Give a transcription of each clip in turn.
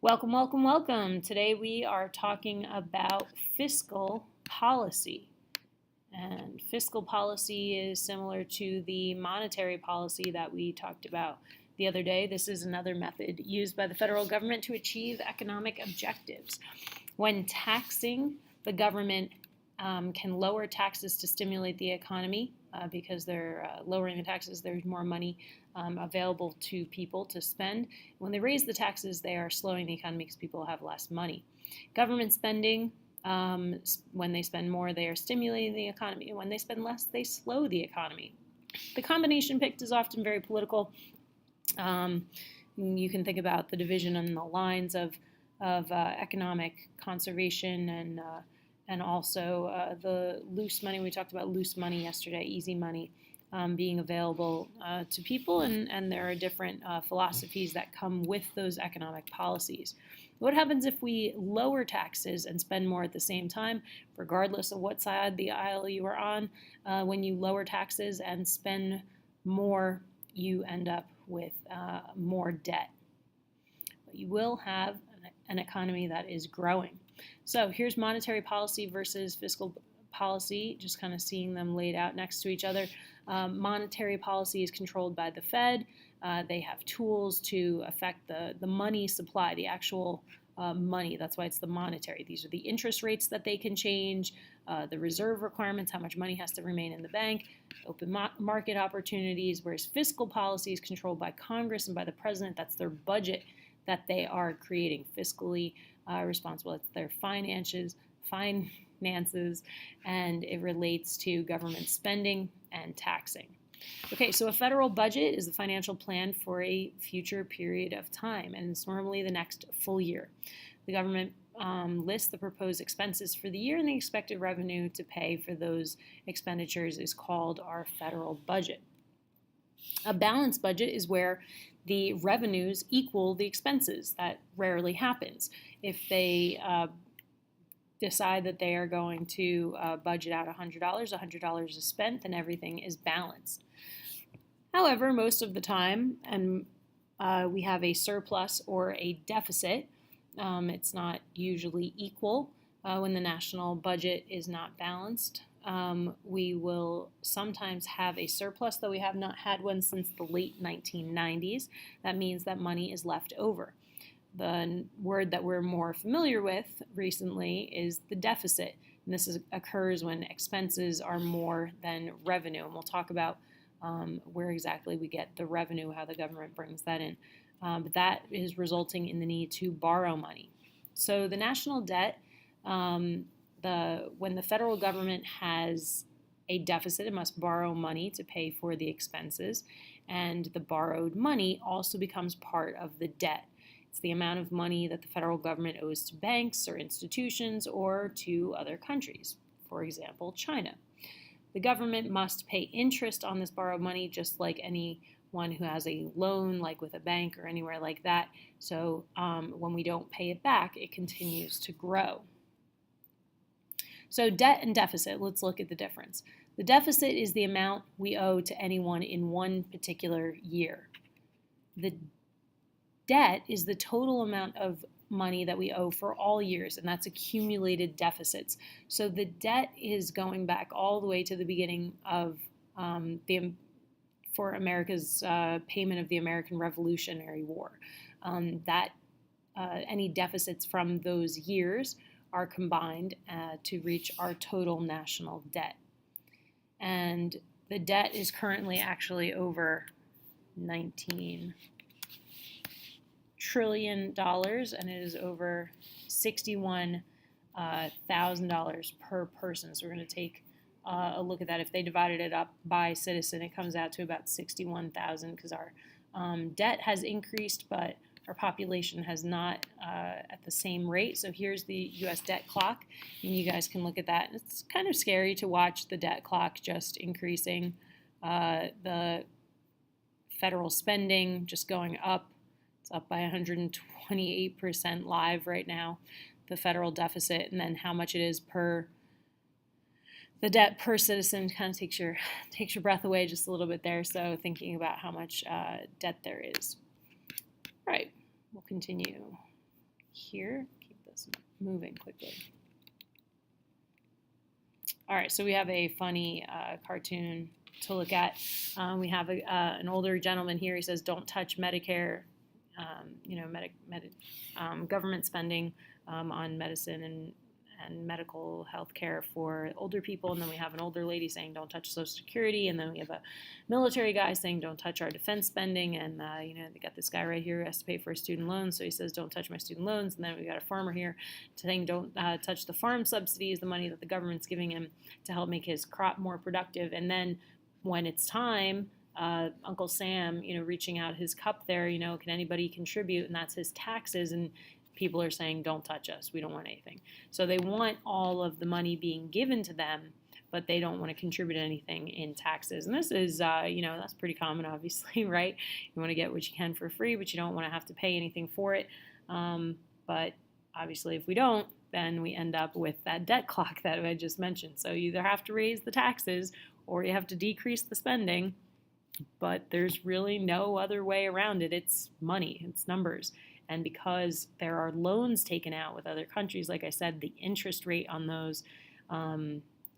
Welcome, welcome, welcome. Today we are talking about fiscal policy. And fiscal policy is similar to the monetary policy that we talked about the other day. This is another method used by the federal government to achieve economic objectives. When taxing, the government can lower taxes to stimulate the economy because they're lowering the taxes. There's more money available to people to spend. When they raise the taxes, they are slowing the economy because people have less money. Government spending, when they spend more, they are stimulating the economy. When they spend less, they slow the economy. The combination picked is often very political. You can think about the division on the lines of economic conservation and also the loose money. We talked about loose money yesterday, easy money being available to people, and there are different philosophies that come with those economic policies. What happens if we lower taxes and spend more at the same time, regardless of what side of the aisle you are on? When you lower taxes and spend more, you end up with more debt. But you will have an economy that is growing. So here's monetary policy versus fiscal policy, just kind of seeing them laid out next to each other. Monetary policy is controlled by the Fed. They have tools to affect the money supply, the actual money. That's why it's the monetary. These are the interest rates that they can change, the reserve requirements, how much money has to remain in the bank, open market opportunities, whereas fiscal policy is controlled by Congress and by the president. That's their budget that they are creating, fiscally responsible. It's their finances, and it relates to government spending and taxing. Okay, so a federal budget is the financial plan for a future period of time, and it's normally the next full year. The government lists the proposed expenses for the year, and the expected revenue to pay for those expenditures is called our federal budget. A balanced budget is where the revenues equal the expenses. That rarely happens. If they decide that they are going to budget out $100 is spent, then everything is balanced. However, most of the time, and we have a surplus or a deficit. It's not usually equal when the national budget is not balanced. We will sometimes have a surplus, though we have not had one since the late 1990s. That means that money is left over. The word that we're more familiar with recently is the deficit. And this occurs when expenses are more than revenue. And we'll talk about where exactly we get the revenue, how the government brings that in. But that is resulting in the need to borrow money. So the national debt, when the federal government has a deficit, it must borrow money to pay for the expenses. And the borrowed money also becomes part of the debt. It's the amount of money that the federal government owes to banks or institutions or to other countries, for example, China. The government must pay interest on this borrowed money just like anyone who has a loan, like with a bank or anywhere like that. So when we don't pay it back, it continues to grow. So debt and deficit, let's look at the difference. The deficit is the amount we owe to anyone in one particular year. The debt is the total amount of money that we owe for all years, and that's accumulated deficits. So the debt is going back all the way to the beginning of for America's payment of the American Revolutionary War. Any deficits from those years are combined to reach our total national debt. And the debt is currently actually over $19 trillion, and it is over $61,000 per person. So we're going to take a look at that. If they divided it up by citizen, it comes out to about 61,000 because our debt has increased, but our population has not at the same rate. So here's the U.S. debt clock, and you guys can look at that. It's kind of scary to watch the debt clock just increasing, the federal spending just going up. It's up by 128% live right now, the federal deficit, and then how much it is the debt per citizen kind of takes your breath away just a little bit there. So thinking about how much debt there is. All right, we'll continue. here. Keep this moving quickly. All right, so we have a funny cartoon to look at. We have an older gentleman here. He says, "Don't touch Medicare." Government spending on medicine and medical health care for older people. And then we have an older lady saying, "Don't touch Social Security." And then we have a military guy saying, "Don't touch our defense spending." And, they got this guy right here who has to pay for his student loans. So he says, "Don't touch my student loans." And then we got a farmer here saying, "Don't touch the farm subsidies, the money that the government's giving him to help make his crop more productive." And then when it's time, Uncle Sam, reaching out his cup there, can anybody contribute? And that's his taxes. And people are saying, "Don't touch us. We don't want anything." So they want all of the money being given to them, but they don't want to contribute anything in taxes. And this is, that's pretty common, obviously, right? You want to get what you can for free, but you don't want to have to pay anything for it. But obviously, if we don't, then we end up with that debt clock that I just mentioned. So you either have to raise the taxes or you have to decrease the spending, but there's really no other way around it. It's money, it's numbers. And because there are loans taken out with other countries, like I said, the interest rate on those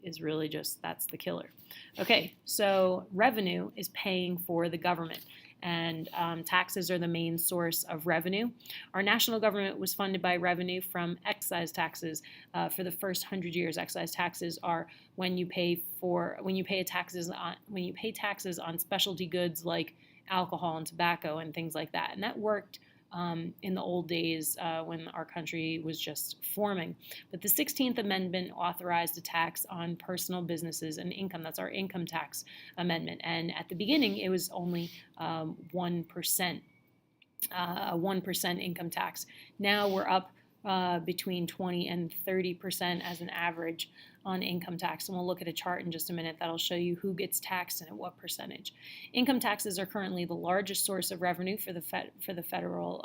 is really that's the killer. Okay, so revenue is paying for the government, and taxes are the main source of revenue. Our national government was funded by revenue from excise taxes for the first 100 years. Excise taxes are when you pay taxes on specialty goods like alcohol and tobacco and things like that, and that worked in the old days when our country was just forming. But the 16th Amendment authorized a tax on personal businesses and income. That's our income tax amendment. And at the beginning, it was only 1%, a 1% income tax. Now we're up between 20 and 30% as an average on income tax. And we'll look at a chart in just a minute that'll show you who gets taxed and at what percentage. Income taxes are currently the largest source of revenue for the federal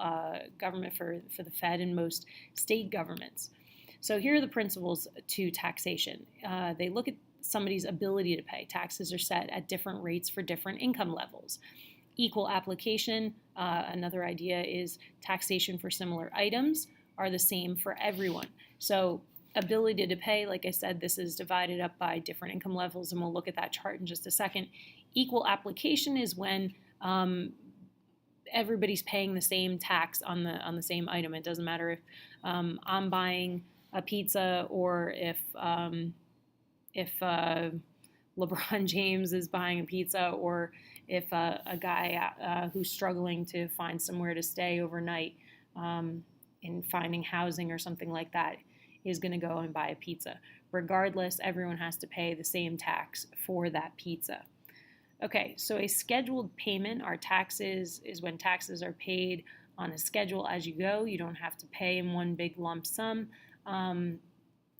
government, for the Fed and most state governments. So here are the principles to taxation. They look at somebody's ability to pay. Taxes are set at different rates for different income levels. Equal application, another idea is taxation for similar items are the same for everyone. So ability to pay, like I said, this is divided up by different income levels, and we'll look at that chart in just a second. Equal application is when everybody's paying the same tax on the same item. It doesn't matter if I'm buying a pizza or if LeBron James is buying a pizza, or if a guy who's struggling to find somewhere to stay overnight in finding housing or something like that is going to go and buy a pizza. Regardless, everyone has to pay the same tax for that pizza. Okay, so a scheduled payment, our taxes, is when taxes are paid on a schedule as you go. You don't have to pay in one big lump sum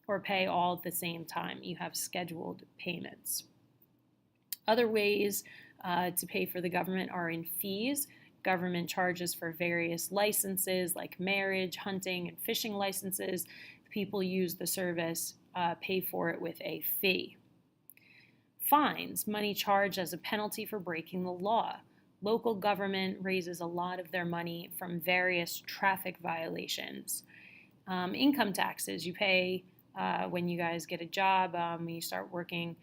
or pay all at the same time. You have scheduled payments. Other ways to pay for the government are in fees. Government charges for various licenses like marriage, hunting, and fishing licenses. People use the service, pay for it with a fee. Fines, money charged as a penalty for breaking the law. Local government raises a lot of their money from various traffic violations. Income taxes, you pay when you guys get a job, when you start working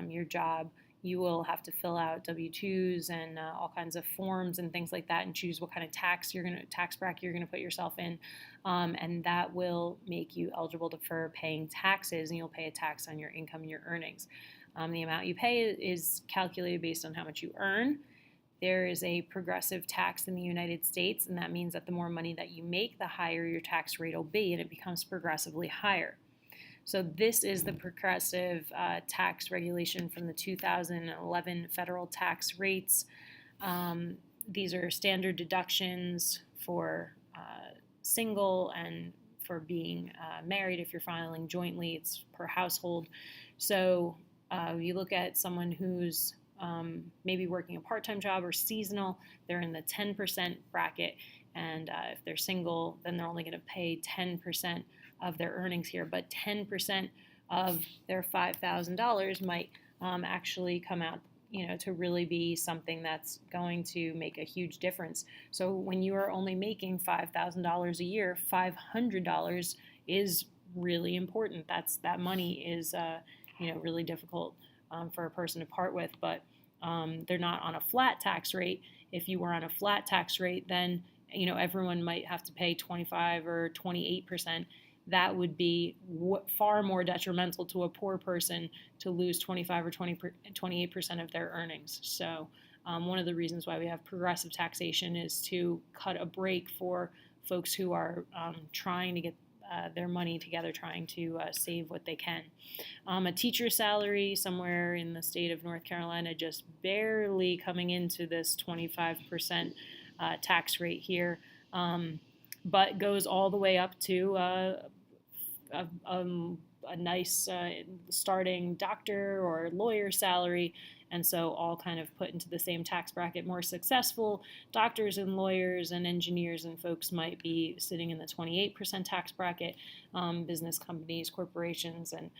your job. You will have to fill out W-2s and all kinds of forms and things like that, and choose what kind of tax bracket you're gonna put yourself in, and that will make you eligible for paying taxes, and you'll pay a tax on your income and your earnings. The amount you pay is calculated based on how much you earn. There is a progressive tax in the United States, and that means that the more money that you make, the higher your tax rate will be, and it becomes progressively higher. So this is the progressive tax regulation from the 2011 federal tax rates. These are standard deductions for single and for being married. If you're filing jointly, it's per household. So you look at someone who's maybe working a part-time job or seasonal, they're in the 10% bracket. And if they're single, then they're only going to pay 10% of their earnings here, but 10% of their $5,000 might actually come out to really be something that's going to make a huge difference. So when you are only making $5,000 a year, $500 is really important. That money is really difficult for a person to part with, but they're not on a flat tax rate. If you were on a flat tax rate, then everyone might have to pay 25 or 28%. That would be far more detrimental to a poor person to lose 25 or 28% of their earnings. So one of the reasons why we have progressive taxation is to cut a break for folks who are trying to get their money together, trying to save what they can. A teacher salary somewhere in the state of North Carolina just barely coming into this 25% tax rate here, but goes all the way up to a nice starting doctor or lawyer salary, and so all kind of put into the same tax bracket. More successful doctors and lawyers and engineers and folks might be sitting in the 28% tax bracket. Business companies, corporations, and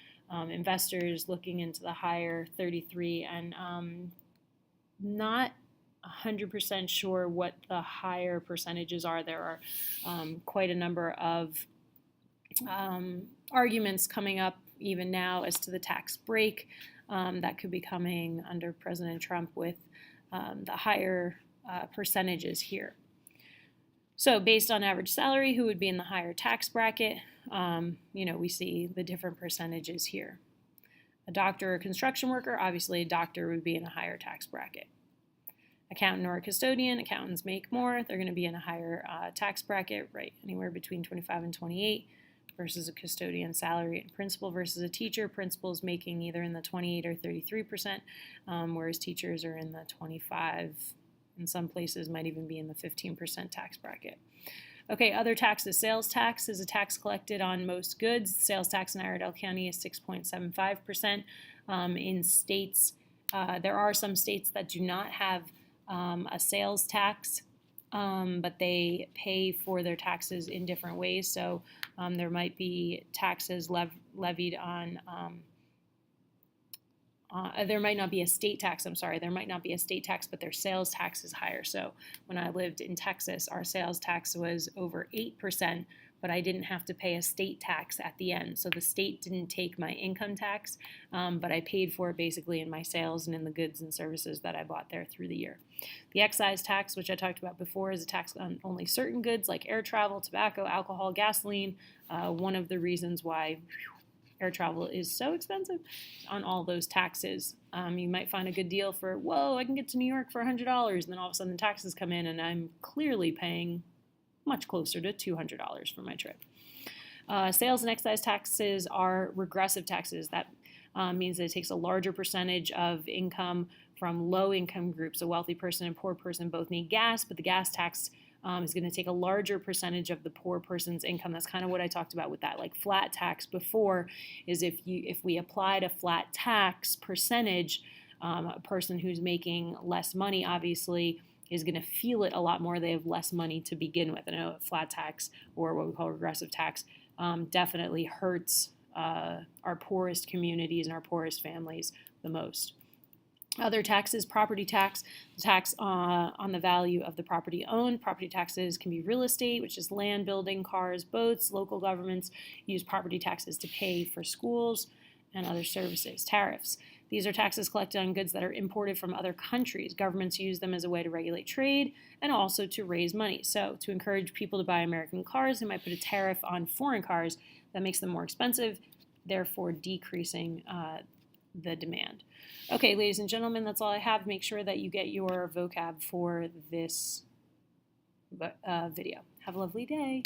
investors looking into the higher 33, and not 100% sure what the higher percentages are. There are quite a number of arguments coming up even now as to the tax break that could be coming under President Trump with the higher percentages here. So based on average salary, who would be in the higher tax bracket? We see the different percentages here. A doctor or a construction worker, obviously a doctor would be in a higher tax bracket. Accountant or a custodian, accountants make more. They're going to be in a higher tax bracket, right, anywhere between 25 and 28 versus a custodian salary. And principal versus a teacher, principals making either in the 28 or 33%, whereas teachers are in the 25, in some places might even be in the 15% tax bracket. Okay, other taxes. Sales tax is a tax collected on most goods. Sales tax in Iredell County is 6.75%. In states, there are some states that do not have a sales tax, but they pay for their taxes in different ways. So there might be taxes levied on, there might not be a state tax, there might not be a state tax, but their sales tax is higher. So when I lived in Texas, our sales tax was over 8%, but I didn't have to pay a state tax at the end. So the state didn't take my income tax, but I paid for it basically in my sales and in the goods and services that I bought there through the year. The excise tax, which I talked about before, is a tax on only certain goods like air travel, tobacco, alcohol, gasoline. One of the reasons why air travel is so expensive on all those taxes. You might find a good deal for, whoa, I can get to New York for $100, and then all of a sudden the taxes come in and I'm clearly paying much closer to $200 for my trip. Sales and excise taxes are regressive taxes. That means that it takes a larger percentage of income from low-income groups. A wealthy person and poor person both need gas, but the gas tax is going to take a larger percentage of the poor person's income. That's kind of what I talked about with that, like flat tax before, is if we applied a flat tax percentage, a person who's making less money obviously is going to feel it a lot more. They have less money to begin with. I know a flat tax, or what we call regressive tax, definitely hurts our poorest communities and our poorest families the most. Other taxes, property tax, the tax on the value of the property owned. Property taxes can be real estate, which is land, building, cars, boats. Local governments use property taxes to pay for schools and other services. Tariffs. These are taxes collected on goods that are imported from other countries. Governments use them as a way to regulate trade and also to raise money. So to encourage people to buy American cars, they might put a tariff on foreign cars that makes them more expensive, therefore decreasing the demand. Okay, ladies and gentlemen, that's all I have. Make sure that you get your vocab for this video. Have a lovely day.